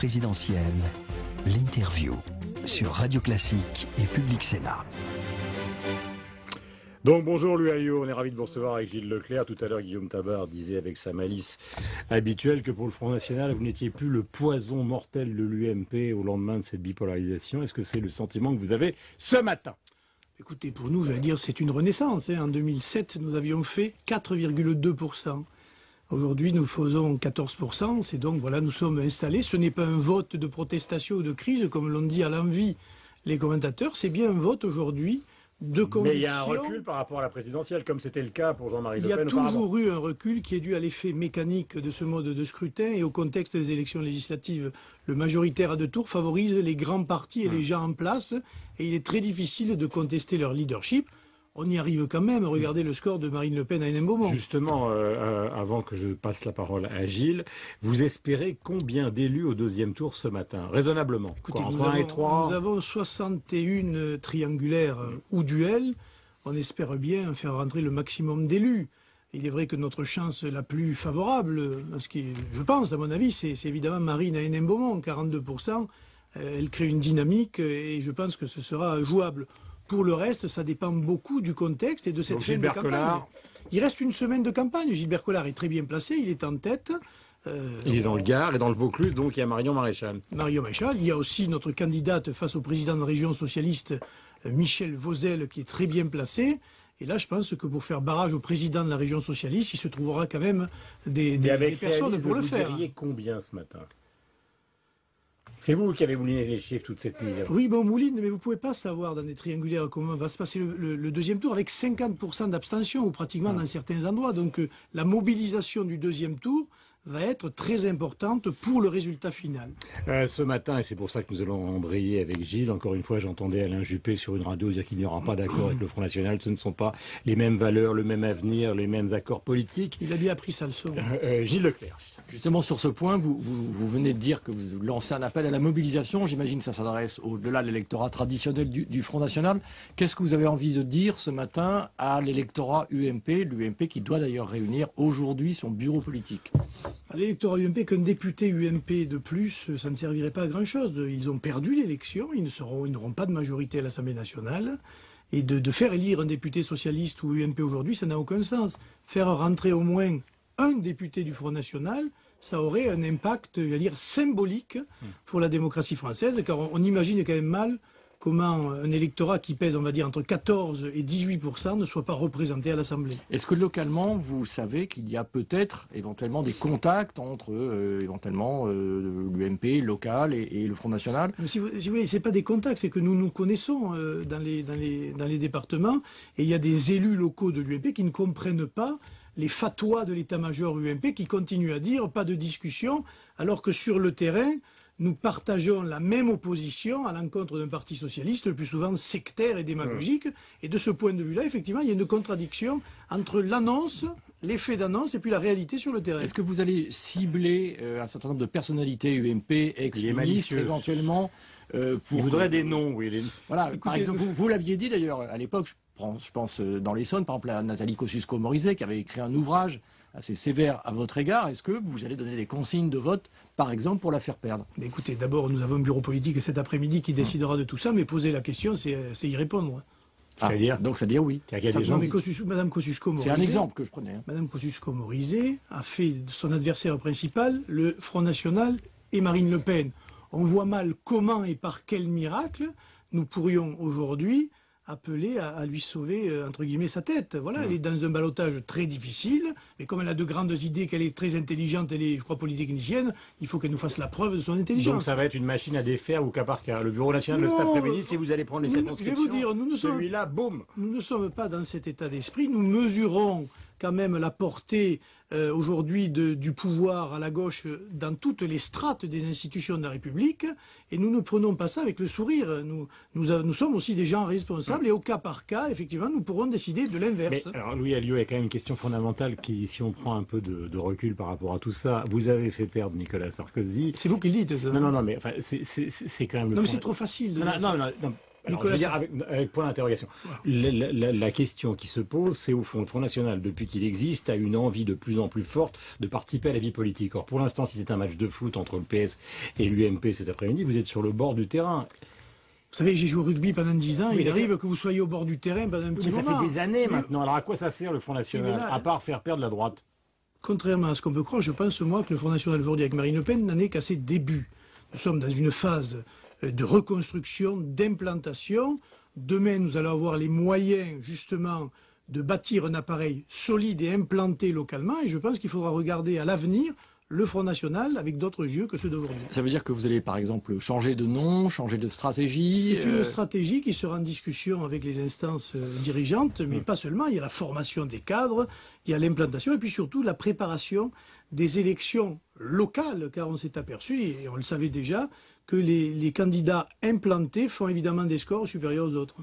présidentielle, l'interview sur Radio Classique et Public Sénat. Donc bonjour Luaillot, on est ravi de vous recevoir avec Gilles Leclerc. Tout à l'heure, Guillaume Tabar disait avec sa malice habituelle que pour le Front National, vous n'étiez plus le poison mortel de l'UMP au lendemain de cette bipolarisation. Est-ce que c'est le sentiment que vous avez ce matin ? Écoutez, pour nous, j'allais dire, c'est une renaissance. En 2007, nous avions fait 4,2%. Aujourd'hui, nous faisons 14%. C'est donc, voilà, nous sommes installés. Ce n'est pas un vote de protestation ou de crise, comme l'ont dit à l'envi les commentateurs. C'est bien un vote aujourd'hui de conviction. Mais il y a un recul par rapport à la présidentielle, comme c'était le cas pour Jean-Marie Le Pen. Il y a toujours eu un recul qui est dû à l'effet mécanique de ce mode de scrutin et au contexte des élections législatives. Le majoritaire à deux tours favorise les grands partis et les gens en place, et il est très difficile de contester leur leadership. On y arrive quand même. Regardez le score de Marine Le Pen à Hénin-Beaumont. Justement, avant que je passe la parole à Gilles, vous espérez combien d'élus au deuxième tour ce matin, raisonnablement? Écoutez, entre 1 et 3 nous avons 61 triangulaires ou duels. On espère bien faire rentrer le maximum d'élus. Il est vrai que notre chance la plus favorable, je pense, à mon avis, c'est évidemment Marine à Hénin-Beaumont, 42%. Elle crée une dynamique et je pense que ce sera jouable. Pour le reste, ça dépend beaucoup du contexte et de cette fin de campagne. Collard. Il reste une semaine de campagne. Gilbert Collard est très bien placé, il est en tête. Il est dans le Gard et dans le Vaucluse, donc il y a Marion Maréchal. Marion Maréchal. Il y a aussi notre candidate face au président de la région socialiste, Michel Vauzel, qui est très bien placé. Et là, je pense que pour faire barrage au président de la région socialiste, il se trouvera quand même des personnes pour le faire. Vous diriez combien ce matin ? C'est vous qui avez mouliné les chiffres toute cette nuit. Oui, bon, mouline, mais vous ne pouvez pas savoir dans des triangulaires comment va se passer le deuxième tour avec 50% d'abstention, ou pratiquement dans certains endroits. Donc la mobilisation du deuxième tour va être très importante pour le résultat final. Ce matin, et c'est pour ça que nous allons embrayer avec Gilles, encore une fois, j'entendais Alain Juppé sur une radio dire qu'il n'y aura pas d'accord avec le Front National. Ce ne sont pas les mêmes valeurs, le même avenir, les mêmes accords politiques. Il a bien appris sa leçon. Gilles Leclerc. Justement, sur ce point, vous venez de dire que vous lancez un appel à la mobilisation. J'imagine que ça s'adresse au-delà de l'électorat traditionnel du Front National. Qu'est-ce que vous avez envie de dire ce matin à l'électorat UMP, l'UMP qui doit d'ailleurs réunir aujourd'hui son bureau politique? À l'électorat UMP, qu'un député UMP de plus, ça ne servirait pas à grand-chose. Ils ont perdu l'élection, ils n'auront pas de majorité à l'Assemblée nationale. Et de faire élire un député socialiste ou UMP aujourd'hui, ça n'a aucun sens. Faire rentrer au moins un député du Front National, ça aurait un impact, j'allais dire, symbolique pour la démocratie française, car on imagine quand même mal comment un électorat qui pèse, on va dire, entre 14 et 18% ne soit pas représenté à l'Assemblée. Est-ce que localement, vous savez qu'il y a peut-être éventuellement des contacts entre l'UMP local et le Front National? Si vous voulez, c'est pas des contacts, c'est que nous nous connaissons dans les départements, et il y a des élus locaux de l'UMP qui ne comprennent pas les fatwas de l'état-major UMP qui continuent à dire pas de discussion, alors que sur le terrain, nous partageons la même opposition à l'encontre d'un parti socialiste, le plus souvent sectaire et démagogique. Et de ce point de vue-là, effectivement, il y a une contradiction entre l'annonce, l'effet d'annonce, et puis la réalité sur le terrain. Est-ce que vous allez cibler un certain nombre de personnalités UMP, ex-ministres, éventuellement Il voudrait des noms, oui. Voilà, écoutez, par exemple, vous l'aviez dit d'ailleurs à l'époque, je pense dans l'Essonne, par exemple à Nathalie Kosciusko-Morizet, qui avait écrit un ouvrage assez sévère à votre égard. Est-ce que vous allez donner des consignes de vote, par exemple, pour la faire perdre? Mais écoutez, d'abord, nous avons un bureau politique cet après-midi qui décidera de tout ça, mais poser la question, c'est y répondre. C'est-à-dire donc, c'est-à-dire oui. Madame Kosciusko-Morizet, c'est un exemple que je prenais. Madame Kosciusko-Morizet a fait de son adversaire principal le Front National et Marine Le Pen. On voit mal comment et par quel miracle nous pourrions aujourd'hui appeler à lui sauver, entre guillemets, sa tête. Voilà, elle est dans un ballottage très difficile, mais comme elle a de grandes idées, qu'elle est très intelligente, elle est, je crois, polytechnicienne, il faut qu'elle nous fasse la preuve de son intelligence. Donc ça va être une machine à défaire ou cas par cas. Le Bureau national de cet après-midi, si vous allez prendre les circonscriptions, je vais vous dire, celui-là, boum. Nous ne sommes pas dans cet état d'esprit, nous mesurons quand même la portée aujourd'hui du pouvoir à la gauche dans toutes les strates des institutions de la République, et nous ne prenons pas ça avec le sourire. Nous sommes aussi des gens responsables, et au cas par cas, effectivement, nous pourrons décider de l'inverse. Mais alors, Louis Alliot, il y a quand même une question fondamentale qui, si on prend un peu de recul par rapport à tout ça, vous avez fait perdre Nicolas Sarkozy. C'est vous qui le dites, ça. Non, mais enfin, c'est quand même... Non, mais c'est trop facile. Non. Alors, je veux dire, avec point d'interrogation. La question qui se pose, c'est au fond, le Front National, depuis qu'il existe, a une envie de plus en plus forte de participer à la vie politique. Or, pour l'instant, si c'est un match de foot entre le PS et l'UMP cet après-midi, vous êtes sur le bord du terrain. Vous savez, j'ai joué au rugby pendant 10 ans, il arrive que vous soyez au bord du terrain pendant un petit moment. Ça fait des années maintenant, alors à quoi ça sert le Front National, à part faire perdre la droite? Contrairement à ce qu'on peut croire, je pense moi que le Front National aujourd'hui avec Marine Le Pen n'en est qu'à ses débuts. Nous sommes dans une phase de reconstruction, d'implantation. Demain, nous allons avoir les moyens, justement, de bâtir un appareil solide et implanté localement. Et je pense qu'il faudra regarder à l'avenir le Front National avec d'autres yeux que ceux d'aujourd'hui. Ça veut dire que vous allez, par exemple, changer de nom, changer de stratégie? C'est une stratégie qui sera en discussion avec les instances dirigeantes, mais pas seulement. Il y a la formation des cadres, il y a l'implantation, et puis surtout la préparation des élections locales, car on s'est aperçu, et on le savait déjà, que les candidats implantés font évidemment des scores supérieurs aux autres.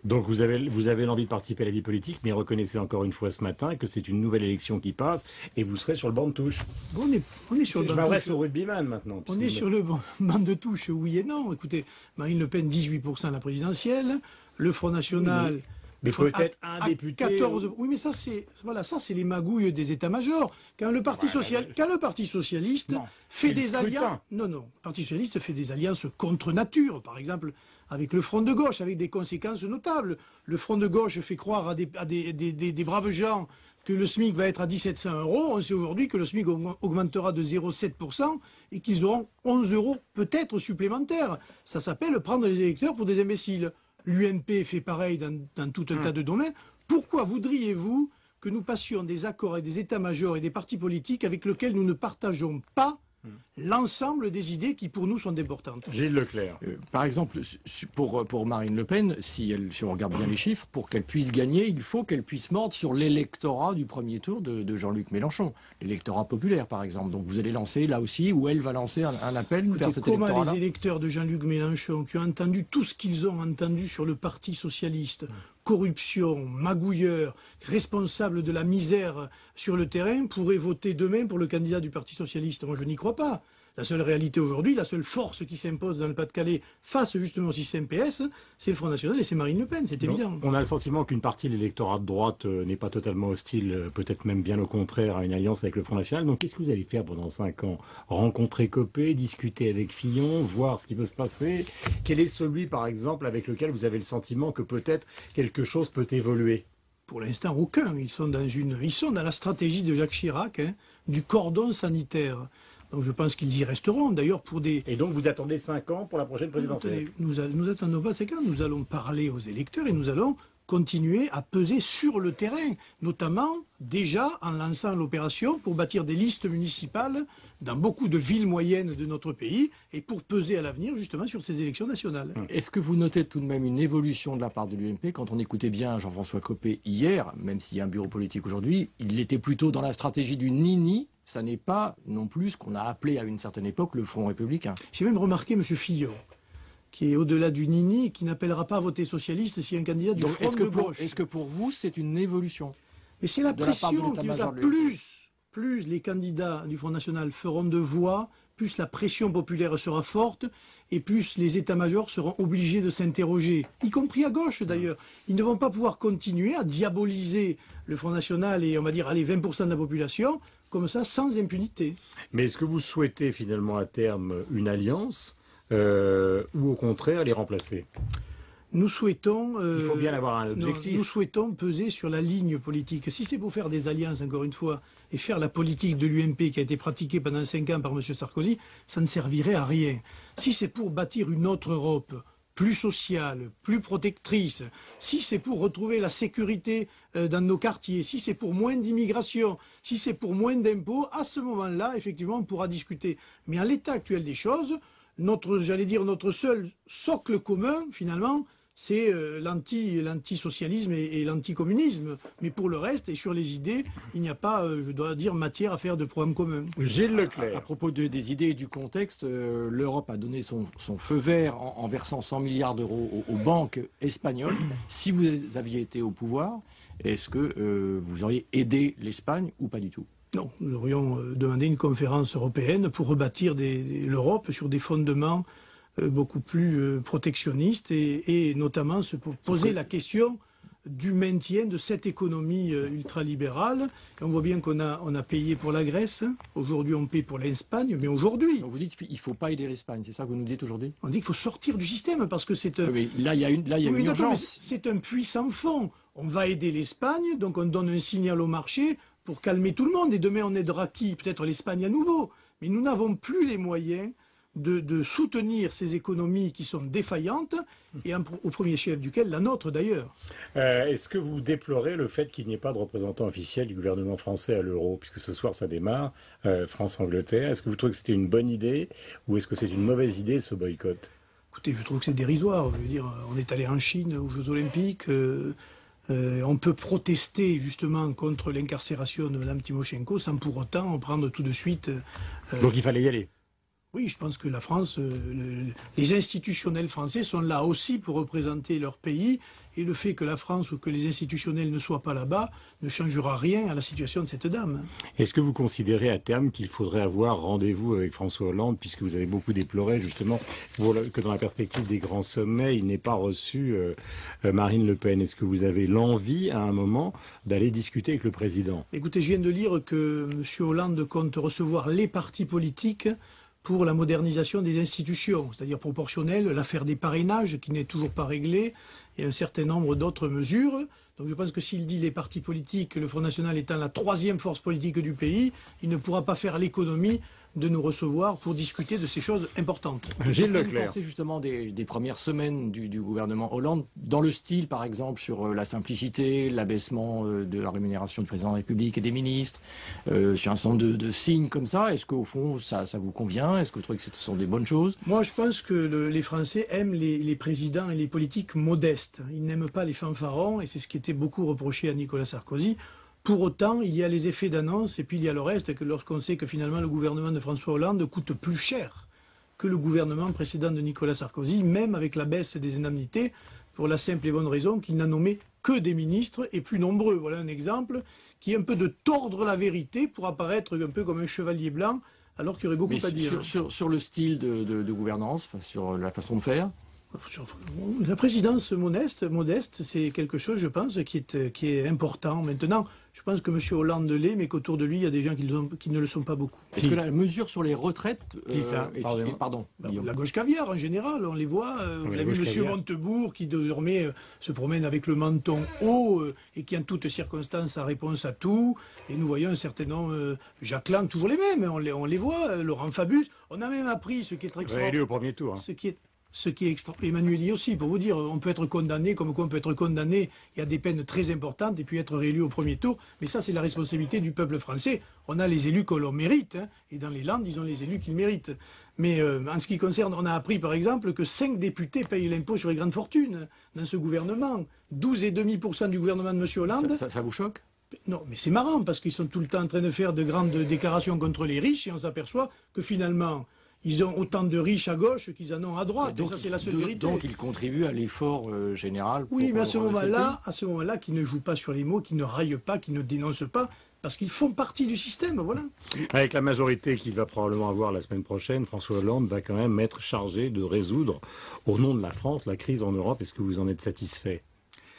Donc vous avez l'envie de participer à la vie politique, mais reconnaissez encore une fois ce matin que c'est une nouvelle élection qui passe et vous serez sur le banc de touche. On est sur le banc de touche. Je m'adresse au rugbyman maintenant. On est sur le banc de touche, oui et non. Écoutez, Marine Le Pen, 18% à la présidentielle, le Front National... Oui. Mais peut-être un député. 14... Oui, mais ça c'est les magouilles des états-majors. Quand le Parti socialiste fait des alliances, le Parti socialiste fait des alliances contre nature, par exemple avec le Front de gauche, avec des conséquences notables. Le Front de gauche fait croire à des braves gens que le SMIC va être à 1700 €. On sait aujourd'hui que le SMIC augmentera de 0,7% et qu'ils auront 11 € peut-être supplémentaires. Ça s'appelle prendre les électeurs pour des imbéciles. L'UMP fait pareil dans tout un tas de domaines. Pourquoi voudriez-vous que nous passions des accords avec des états-majors et des partis politiques avec lesquels nous ne partageons pas l'ensemble des idées qui pour nous sont importantes? Gilles Leclerc. Par exemple, pour Marine Le Pen, si on regarde bien les chiffres, pour qu'elle puisse gagner, il faut qu'elle puisse mordre sur l'électorat du premier tour de Jean-Luc Mélenchon, l'électorat populaire par exemple. Donc vous allez lancer là aussi, ou elle va lancer un appel vers cet électorat-là. Comment les électeurs de Jean-Luc Mélenchon, qui ont entendu tout ce qu'ils ont entendu sur le Parti socialiste, corruption, magouilleur, responsable de la misère sur le terrain, pourraient voter demain pour le candidat du Parti socialiste? Moi, je n'y crois pas. La seule réalité aujourd'hui, la seule force qui s'impose dans le Pas-de-Calais face justement au système PS, c'est le Front National et c'est Marine Le Pen, c'est évident. On a le sentiment qu'une partie de l'électorat de droite n'est pas totalement hostile, peut-être même bien au contraire, à une alliance avec le Front National. Donc qu'est-ce que vous allez faire pendant 5 ans? Rencontrer Copé, discuter avec Fillon, voir ce qui peut se passer? Quel est celui, par exemple, avec lequel vous avez le sentiment que peut-être quelque chose peut évoluer? Pour l'instant, aucun. Ils sont dans la stratégie de Jacques Chirac, du cordon sanitaire. Donc je pense qu'ils y resteront, d'ailleurs pour des... Et donc vous attendez 5 ans pour la prochaine présidentielle? Nous attendons pas 5 ans, nous allons parler aux électeurs et nous allons continuer à peser sur le terrain, notamment déjà en lançant l'opération pour bâtir des listes municipales dans beaucoup de villes moyennes de notre pays et pour peser à l'avenir justement sur ces élections nationales. Est-ce que vous notez tout de même une évolution de la part de l'UMP? Quand on écoutait bien Jean-François Copé hier, même s'il y a un bureau politique aujourd'hui, il était plutôt dans la stratégie du ni-ni. Ça n'est pas non plus ce qu'on a appelé à une certaine époque le Front républicain. J'ai même remarqué M. Fillon, qui est au-delà du nini et qui n'appellera pas à voter socialiste si un candidat du Front de gauche. Est-ce que pour vous, c'est une évolution? Mais c'est la pression qui nous a plus les candidats du Front National feront de voix, plus la pression populaire sera forte et plus les états-majors seront obligés de s'interroger, y compris à gauche d'ailleurs. Ils ne vont pas pouvoir continuer à diaboliser le Front National et on va dire allez 20% de la population comme ça sans impunité. Mais est-ce que vous souhaitez finalement à terme une alliance ou au contraire les remplacer? Nous souhaitons... il faut bien avoir un objectif. Nous souhaitons peser sur la ligne politique. Si c'est pour faire des alliances, encore une fois, et faire la politique de l'UMP qui a été pratiquée pendant 5 ans par M. Sarkozy, ça ne servirait à rien. Si c'est pour bâtir une autre Europe, plus sociale, plus protectrice, si c'est pour retrouver la sécurité dans nos quartiers, si c'est pour moins d'immigration, si c'est pour moins d'impôts, à ce moment-là, effectivement, on pourra discuter. Mais à l'état actuel des choses, notre seul socle commun, finalement, c'est l'antisocialisme et l'anticommunisme. Mais pour le reste, et sur les idées, il n'y a pas, je dois dire, matière à faire de programme commun. Gilles Leclerc. À propos des idées et du contexte, l'Europe a donné son feu vert en versant 100 milliards d'euros aux banques espagnoles. Si vous aviez été au pouvoir, est-ce que vous auriez aidé l'Espagne ou pas du tout? Non, nous aurions demandé une conférence européenne pour rebâtir l'Europe sur des fondements beaucoup plus protectionniste et notamment se poser la question du maintien de cette économie ultralibérale. Et on voit bien qu'on a payé pour la Grèce, aujourd'hui on paye pour l'Espagne, mais aujourd'hui... Donc vous dites qu'il ne faut pas aider l'Espagne, c'est ça que vous nous dites aujourd'hui? On dit qu'il faut sortir du système parce que c'est... Mais là, il y a une urgence. C'est un puits sans fond. On va aider l'Espagne, donc on donne un signal au marché pour calmer tout le monde. Et demain, on aidera qui? Peut-être l'Espagne à nouveau. Mais nous n'avons plus les moyens de soutenir ces économies qui sont défaillantes, et au premier chef duquel la nôtre d'ailleurs. Est-ce que vous déplorez le fait qu'il n'y ait pas de représentant officiel du gouvernement français à l'euro, puisque ce soir ça démarre, France-Angleterre? Est-ce que vous trouvez que c'était une bonne idée, ou est-ce que c'est une mauvaise idée ce boycott? Écoutez, je trouve que c'est dérisoire. Je veux dire, on est allé en Chine aux Jeux Olympiques. On peut protester justement contre l'incarcération de Mme Tymoshenko sans pour autant prendre tout de suite... Donc il fallait y aller. Oui, je pense que la France, les institutionnels français sont là aussi pour représenter leur pays, et le fait que la France ou que les institutionnels ne soient pas là-bas ne changera rien à la situation de cette dame. Est-ce que vous considérez à terme qu'il faudrait avoir rendez-vous avec François Hollande, puisque vous avez beaucoup déploré justement que dans la perspective des grands sommets, il n'ait pas reçu Marine Le Pen? Est-ce que vous avez l'envie à un moment d'aller discuter avec le président? Écoutez, je viens de lire que M. Hollande compte recevoir les partis politiques pour la modernisation des institutions, c'est-à-dire proportionnelle, l'affaire des parrainages qui n'est toujours pas réglée, et un certain nombre d'autres mesures. Donc je pense que s'il dit les partis politiques, le Front National étant la troisième force politique du pays, il ne pourra pas faire l'économie de nous recevoir pour discuter de ces choses importantes. Gilles Leclerc. Leclerc. Vous pensez justement des premières semaines du gouvernement Hollande, dans le style par exemple sur la simplicité, l'abaissement de la rémunération du président de la République et des ministres, sur un certain nombre de signes comme ça? Est-ce qu'au fond ça vous convient? Est-ce que vous trouvez que ce sont des bonnes choses? Moi je pense que les Français aiment les présidents et les politiques modestes. Ils n'aiment pas les fanfarons, et c'est ce qui était beaucoup reproché à Nicolas Sarkozy. Pour autant, il y a les effets d'annonce et puis il y a le reste, que lorsqu'on sait que finalement le gouvernement de François Hollande coûte plus cher que le gouvernement précédent de Nicolas Sarkozy, même avec la baisse des indemnités, pour la simple et bonne raison qu'il n'a nommé que des ministres et plus nombreux. Voilà un exemple qui est un peu de tordre la vérité pour apparaître un peu comme un chevalier blanc, alors qu'il y aurait beaucoup à dire. Sur le style de gouvernance, sur la façon de faire? La présidence modeste, c'est quelque chose, je pense, qui est important. Maintenant, je pense que M. Hollande l'est, mais qu'autour de lui, il y a des gens qui ne le sont pas beaucoup. Est-ce que la mesure sur les retraites... Qui ça? Pardon. La gauche caviar, en général, on les voit. Vous avez vu M. Montebourg, qui désormais se promène avec le menton haut et qui, en toutes circonstances, a réponse à tout. Et nous voyons un certain nombre... Jacques Lang, toujours les mêmes, on les voit. Laurent Fabius. On a même appris ce qui est très extraordinaire. Élu au premier tour. Ce qui est extra... Emmanuel aussi, pour vous dire, on peut être condamné, comme quoi on peut être condamné, il y a des peines très importantes, et puis être réélu au premier tour, mais ça c'est la responsabilité du peuple français. On a les élus que l'on mérite, et dans les Landes, ils ont les élus qu'ils méritent. Mais en ce qui concerne, on a appris par exemple que 5 députés payent l'impôt sur les grandes fortunes dans ce gouvernement, 12,5% du gouvernement de M. Hollande. Ça vous choque? Non, mais c'est marrant, parce qu'ils sont tout le temps en train de faire de grandes déclarations contre les riches, et on s'aperçoit que finalement... Ils ont autant de riches à gauche qu'ils en ont à droite. Donc, et ça, c'est la seule vérité. Donc, ils contribuent à l'effort général. Oui, mais à ce moment-là, qu'ils ne jouent pas sur les mots, qu'ils ne raillent pas, qu'ils ne dénoncent pas, parce qu'ils font partie du système, voilà. Avec la majorité qu'il va probablement avoir la semaine prochaine, François Hollande va quand même être chargé de résoudre, au nom de la France, la crise en Europe. Est-ce que vous en êtes satisfait?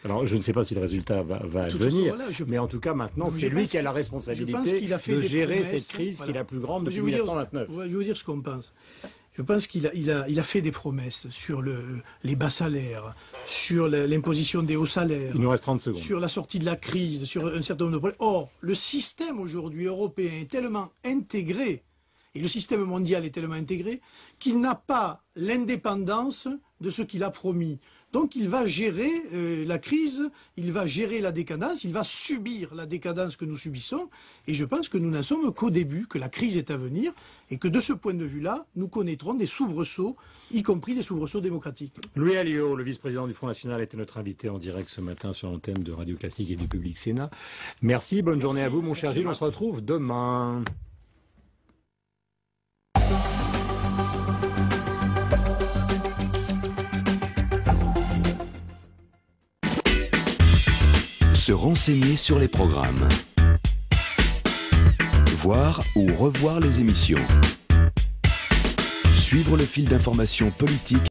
Alors, je ne sais pas si le résultat va venir, mais en tout cas, maintenant, c'est lui qui a la responsabilité de gérer cette crise qui est la plus grande depuis 1929. Je vais vous dire ce qu'on pense. Je pense qu'il a fait des promesses sur les bas salaires, sur l'imposition des hauts salaires. Il nous reste 30 secondes. Sur la sortie de la crise, sur un certain nombre de problèmes. Or, le système aujourd'hui européen est tellement intégré, et le système mondial est tellement intégré, qu'il n'a pas l'indépendance de ce qu'il a promis. Donc il va gérer la crise, il va gérer la décadence, il va subir la décadence que nous subissons. Et je pense que nous n'en sommes qu'au début, que la crise est à venir, et que de ce point de vue-là, nous connaîtrons des soubresauts, y compris des soubresauts démocratiques. Louis Alliot, le vice-président du Front National, était notre invité en direct ce matin sur l'antenne de Radio Classique et du Public Sénat. Merci, bonne journée à vous, mon cher Gilles. On se retrouve demain. Se renseigner sur les programmes. Voir ou revoir les émissions. Suivre le fil d'information politique